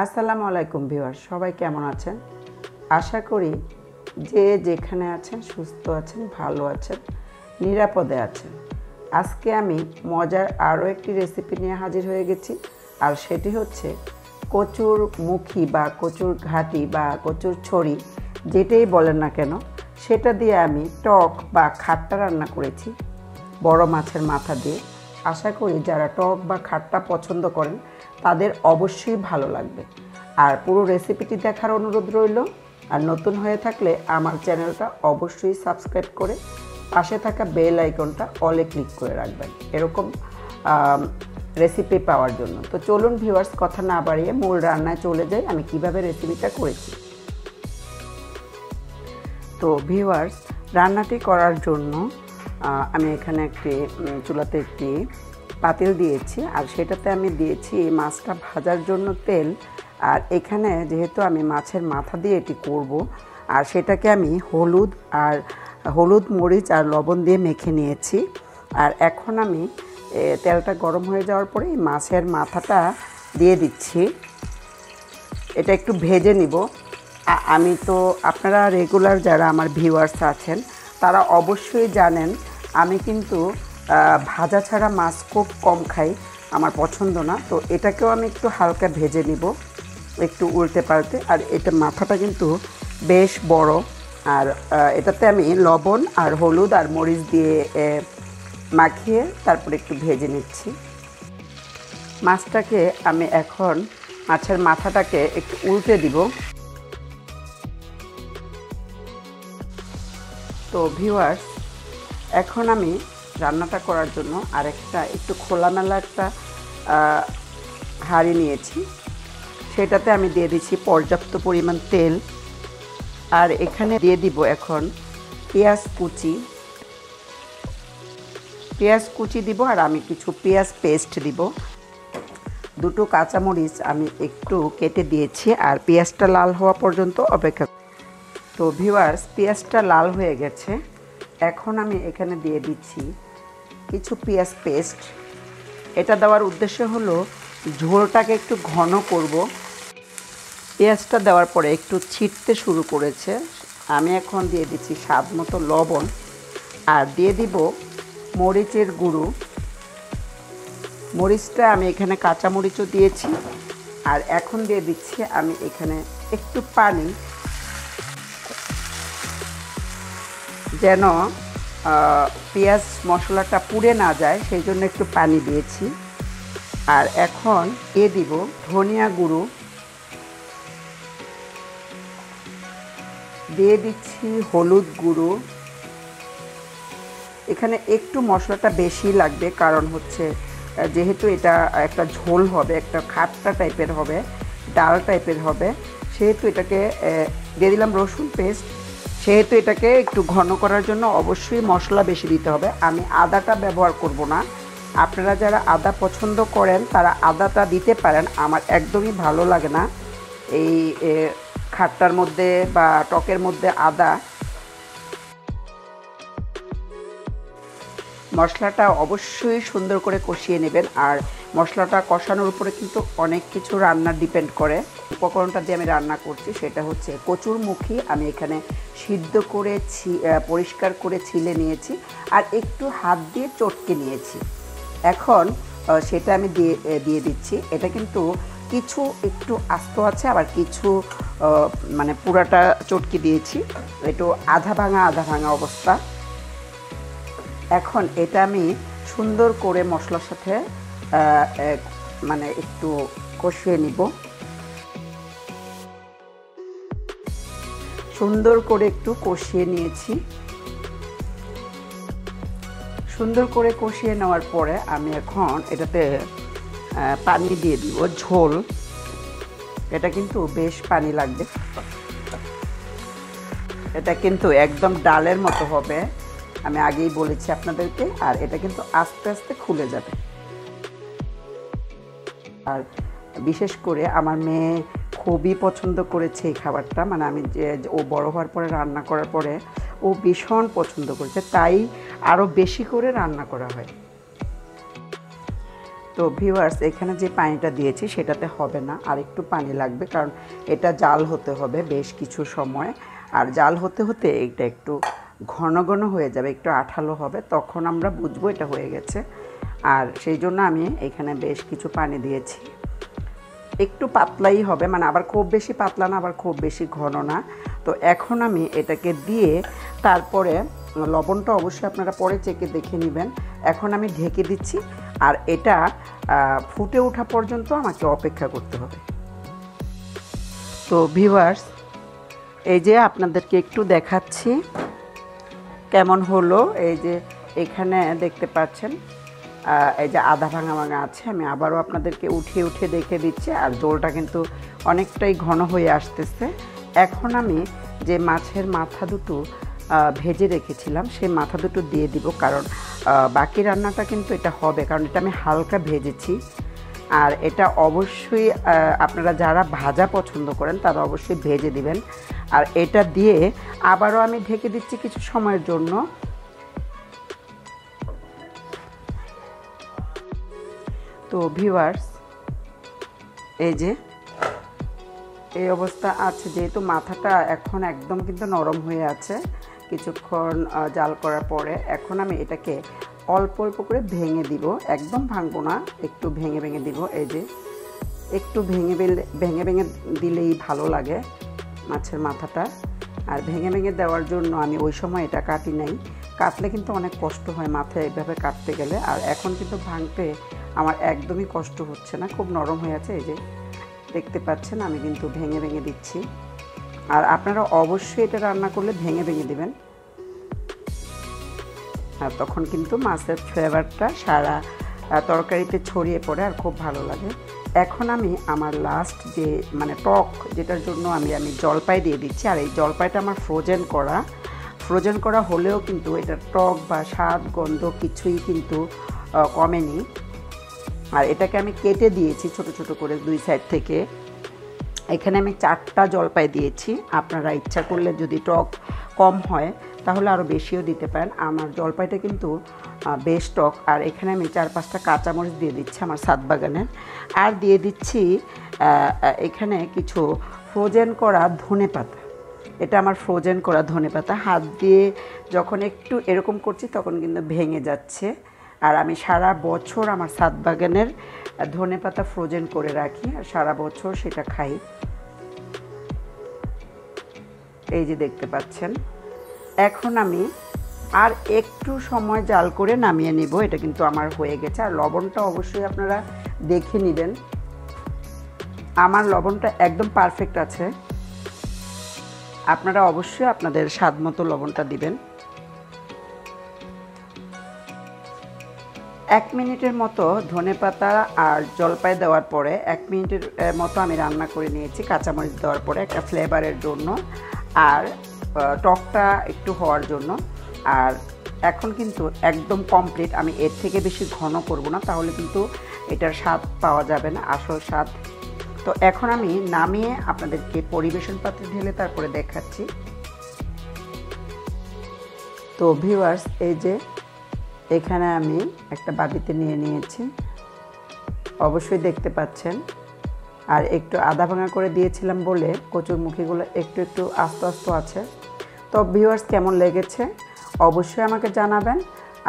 আসসালামু আলাইকুম ভিউয়ার্স, সবাই কেমন আছেন? আশা করি যে যেখানে আছেন সুস্থ আছেন, ভালো আছেন, নিরাপদে আছেন। আজকে আমি মজার আরও একটি রেসিপি নিয়ে হাজির হয়ে গেছি, আর সেটি হচ্ছে কচুর মুখী বা কচুর ঘাটি বা কচুর ছড়ি, যেটাই বলেন না কেন, সেটা দিয়ে আমি টক বা খাট্টা রান্না করেছি বড় মাছের মাথা দিয়ে। আশা করি যারা টক বা খাট্টা পছন্দ করেন তাদের অবশ্যই ভালো লাগবে। আর পুরো রেসিপিটি দেখার অনুরোধ রইল। আর নতুন হয়ে থাকলে আমার চ্যানেলটা অবশ্যই সাবস্ক্রাইব করে পাশে থাকা বেল আইকনটা অলে ক্লিক করে রাখবেন এরকম রেসিপি পাওয়ার জন্য। তো চলুন ভিউয়ার্স, কথা না বাড়িয়ে মূল রান্নায় চলে যাই, আমি কিভাবে রেসিপিটা করেছি। তো ভিউয়ার্স, রান্নাটি করার জন্য আমি এখানে একটি চুলাতে একটি পাতিল দিয়েছি, আর সেটাতে আমি দিয়েছি মাছটা ভাজার জন্য তেল। আর এখানে যেহেতু আমি মাছের মাথা দিয়ে এটি করব, আর সেটাকে আমি হলুদ মরিচ আর লবণ দিয়ে মেখে নিয়েছি। আর এখন আমি তেলটা গরম হয়ে যাওয়ার পরে মাছের মাথাটা দিয়ে দিচ্ছি। এটা একটু ভেজে নিব। আমি তো আপনারা রেগুলার যারা আমার ভিউয়ার্স আছেন তারা অবশ্যই জানেন আমি কিন্তু ভাজা ছাড়া মাছ খুব কম খাই, আমার পছন্দ না। তো এটাকেও আমি একটু হালকা ভেজে নিব, একটু উল্টে পাল্টে। আর এটা মাথাটা কিন্তু বেশ বড়, আর এটাতে আমি লবণ আর হলুদ আর মরিচ দিয়ে মাখিয়ে তারপরে একটু ভেজে নিচ্ছি মাছটাকে। আমি এখন মাছের মাথাটাকে একটু উল্টে দিব। তো ভিউয়ার্স, এখন আমি রান্নাটা করার জন্য আরেকটা একটু খোলামেলা একটা হাঁড়ি নিয়েছি, সেটাতে আমি দিয়ে দিচ্ছি পর্যাপ্ত পরিমাণ তেল। আর এখানে দিয়ে দিব এখন পেঁয়াজ কুচি দিব, আর আমি কিছু পেঁয়াজ পেস্ট দিব। দুটো কাঁচামরিচ আমি একটু কেটে দিয়েছি, আর পেঁয়াজটা লাল হওয়া পর্যন্ত অপেক্ষা। তো ভিউয়ার্স, পেঁয়াজটা লাল হয়ে গেছে। এখন আমি এখানে দিয়ে দিচ্ছি কিছু পেঁয়াজ পেস্ট। এটা দেওয়ার উদ্দেশ্য হলো ঝোলটাকে একটু ঘন করব। পেঁয়াজটা দেওয়ার পরে একটু ছিটতে শুরু করেছে। আমি এখন দিয়ে দিচ্ছি স্বাদ মতো লবণ, আর দিয়ে দিব মরিচের গুঁড়ো। মরিচটা আমি এখানে কাঁচামরিচও দিয়েছি। আর এখন দিয়ে দিচ্ছি আমি এখানে একটু পানি, যেন পেঁয়াজ মশলাটা পুড়ে না যায়, সেই জন্য একটু পানি দিয়েছি। আর এখন দিয়ে দিব ধনিয়া গুঁড়ো, দিয়ে দিচ্ছি হলুদ গুঁড়ো। এখানে একটু মশলাটা বেশি লাগবে, কারণ হচ্ছে যেহেতু এটা একটা ঝোল হবে, একটা খাট্টা টাইপের হবে, ডাল টাইপের হবে, সেহেতু এটাকে দিয়ে দিলাম রসুন পেস্ট। সেহেতু এটাকে একটু ঘন করার জন্য অবশ্যই মশলা বেশি দিতে হবে। আমি আদাটা ব্যবহার করব না। আপনারা যারা আদা পছন্দ করেন তারা আদাটা দিতে পারেন, আমার একদমই ভালো লাগে না এই খাট্টার মধ্যে বা টকের মধ্যে আদা। মশলাটা অবশ্যই সুন্দর করে কষিয়ে নেবেন। আর মশলাটা কষানোর উপরে কিন্তু অনেক কিছু রান্না ডিপেন্ড করে। উপকরণটা দিয়ে আমি রান্না করছি সেটা হচ্ছে কচুর মুখী। আমি এখানে সিদ্ধ করে পরিষ্কার করে ছিলে নিয়েছি, আর একটু হাত দিয়ে চটকে নিয়েছি। এখন সেটা আমি দিয়ে দিচ্ছি। এটা কিন্তু কিছু একটু আস্ত আছে, আবার কিছু মানে পুরাটা চটকে দিয়েছি, একটু আধা ভাঙা অবস্থা। এখন এটা আমি সুন্দর করে মশলার সাথে মানে একটু কষিয়ে নিব। সুন্দর করে একটু কষিয়ে নিয়েছি। সুন্দর করে কষিয়ে নেওয়ার পরে আমি এখন এটাতে পানি দিয়ে দিব, ঝোল। এটা কিন্তু বেশ পানি লাগবে, এটা কিন্তু একদম ডালের মতো হবে, আমি আগেই বলেছি আপনাদেরকে। আর এটা কিন্তু আস্তে আস্তে খুলে যাবে। আর বিশেষ করে আমার মেয়ে খুবই পছন্দ করেছে এই খাবারটা, মানে আমি ও বড় হওয়ার পরে রান্না করার পরে ও ভীষণ পছন্দ করেছে, তাই আরও বেশি করে রান্না করা হয়। তো ভিউয়ার্স এখানে যে পানিটা দিয়েছি সেটাতে হবে না, আর একটু পানি লাগবে, কারণ এটা জাল হতে হবে বেশ কিছু সময়। আর জাল হতে হতে এটা একটু ঘন ঘন হয়ে যাবে, একটু আঠালো হবে, তখন আমরা বুঝবো এটা হয়ে গেছে। আর সেই জন্য আমি এখানে বেশ কিছু পানি দিয়েছি। একটু পাতলাই হবে, মানে আবার খুব বেশি পাতলা না, আবার খুব বেশি ঘন না। তো এখন আমি এটাকে দিয়ে তারপরে লবণটা অবশ্যই আপনারা পরে চেকে দেখে নেবেন। এখন আমি ঢেকে দিচ্ছি, আর এটা ফুটে ওঠা পর্যন্ত আমাকে অপেক্ষা করতে হবে। তো ভিউয়ার্স এই যে আপনাদেরকে একটু দেখাচ্ছি কেমন হলো। এই যে এখানে দেখতে পাচ্ছেন এই যে আধা ভাঙা ভাঙা আছে, আমি আবারও আপনাদেরকে উঠিয়ে উঠিয়ে দেখে দিচ্ছি। আর ঝোলটা কিন্তু অনেকটাই ঘন হয়ে আসতেছে। এখন আমি যে মাছের মাথা দুটো ভেজে রেখেছিলাম সেই মাথা দুটো দিয়ে দিব, কারণ বাকি রান্নাটা কিন্তু এটা হবে, কারণ এটা আমি হালকা ভেজেছি। আর এটা অবশ্যই আপনারা যারা ভাজা পছন্দ করেন তারা অবশ্যই ভেজে দিবেন। আর এটা দিয়ে আবারও আমি ঢেকে দিচ্ছি কিছু সময়ের জন্য। তো ভিউয়ার্স এই যে এই অবস্থা আছে, যেহেতু মাথাটা এখন একদম কিন্তু নরম হয়ে আছে কিছুক্ষণ জাল করার পরে। এখন আমি এটাকে অল্প অল্প করে ভেঙে দিব, একদম ভাঙবো না, একটু ভেঙে ভেঙে দিব। এই যে একটু ভেঙে ভেঙে ভেঙে দিলেই ভালো লাগে মাছের মাথাটা। আর ভেঙে ভেঙে দেওয়ার জন্য আমি ওই সময় এটা কাটি নাই, কাটলে কিন্তু অনেক কষ্ট হয় মাথায় এইভাবে কাটতে গেলে। আর এখন কিন্তু ভাঙতে আমার একদমই কষ্ট হচ্ছে না, খুব নরম হয়ে আছে। এই যে দেখতে পাচ্ছেন আমি কিন্তু ভেঙে ভেঙে দিচ্ছি। আর আপনারা অবশ্যই এটা রান্না করলে ভেঙে ভেঙে দেবেন, আর তখন কিন্তু মাছের ফ্লেভারটা সারা তরকারিতে ছড়িয়ে পড়ে আর খুব ভালো লাগে। এখন আমি আমার লাস্ট যে মানে টক যেটার জন্য আমি জলপাই দিয়ে দিচ্ছি। আর এই জলপাইটা আমার ফ্রোজেন করা হলেও কিন্তু এটা টক বা স্বাদ গন্ধ কিছুই কিন্তু কমেনি। আর এটাকে আমি কেটে দিয়েছি ছোট ছোট করে দুই সাইড থেকে। এখানে আমি 4টা জলপাই দিয়েছি, আপনারা ইচ্ছা করলে যদি টক কম হয় তাহলে আরও বেশিও দিতে পারেন। আমার জলপাইটা কিন্তু বেশ টক। আর এখানে আমি 4-5টা কাঁচামরিচ দিয়ে দিচ্ছি আমার ছাদ বাগানের। আর দিয়ে দিচ্ছি এখানে কিছু ফ্রোজেন করা ধনেপাতা। এটা আমার ফ্রোজেন করা ধনেপাতা, হাত দিয়ে যখন একটু এরকম করছি তখন কিন্তু ভেঙে যাচ্ছে। আর আমি সারা বছর আমার ছাদ বাগানের ধনেপাতা ফ্রোজেন করে রাখি, আর সারা বছর সেটা খাই। এই যে দেখতে পাচ্ছেন। এখন আমি আর একটু সময় জাল করে নামিয়ে নিব। এটা কিন্তু আমার হয়ে গেছে। আর লবণটা অবশ্যই আপনারা দেখে নেবেন, আমার লবণটা একদম পারফেক্ট আছে। আপনারা অবশ্যই আপনাদের স্বাদ মতো লবণটা দিবেন। 1 মিনিটের মতো ধনেপাতা আর জলপাই দেওয়ার পরে 1 মিনিটের মতো আমি রান্না করে নিয়েছি কাঁচামরিচ দেওয়ার পরে, একটা ফ্লেভারের জন্য আর টকটা একটু হওয়ার জন্য। আর এখন কিন্তু একদম কমপ্লিট। আমি এর থেকে বেশি ঘন করব না, তাহলে কিন্তু এটার স্বাদ পাওয়া যাবে না, আসল স্বাদ। তো এখন আমি নামিয়ে আপনাদেরকে পরিবেশন পাত্রে ঢেলে তারপরে দেখাচ্ছি। তো ভিউয়ার্স এই যে এখানে আমি একটা বাটিতে নিয়ে নিয়েছি, অবশ্যই দেখতে পাচ্ছেন। আর একটু আধা ভাঙা করে দিয়েছিলাম বলে কচুরমুখীগুলো একটু একটু আস্তে আস্তে আছে। তো ভিউয়ার্স কেমন লেগেছে অবশ্যই আমাকে জানাবেন।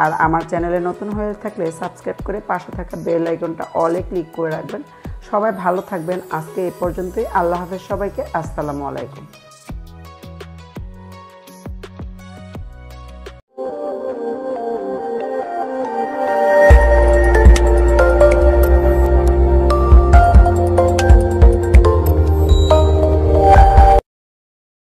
আর আমার চ্যানেলে নতুন হয়ে থাকলে সাবস্ক্রাইব করে পাশে থাকা বেল আইকনটা অলে ক্লিক করে রাখবেন। সবাই ভালো থাকবেন। আজকে এ পর্যন্তই। আল্লাহ হাফেজ সবাইকে। আসসালামু আলাইকুম।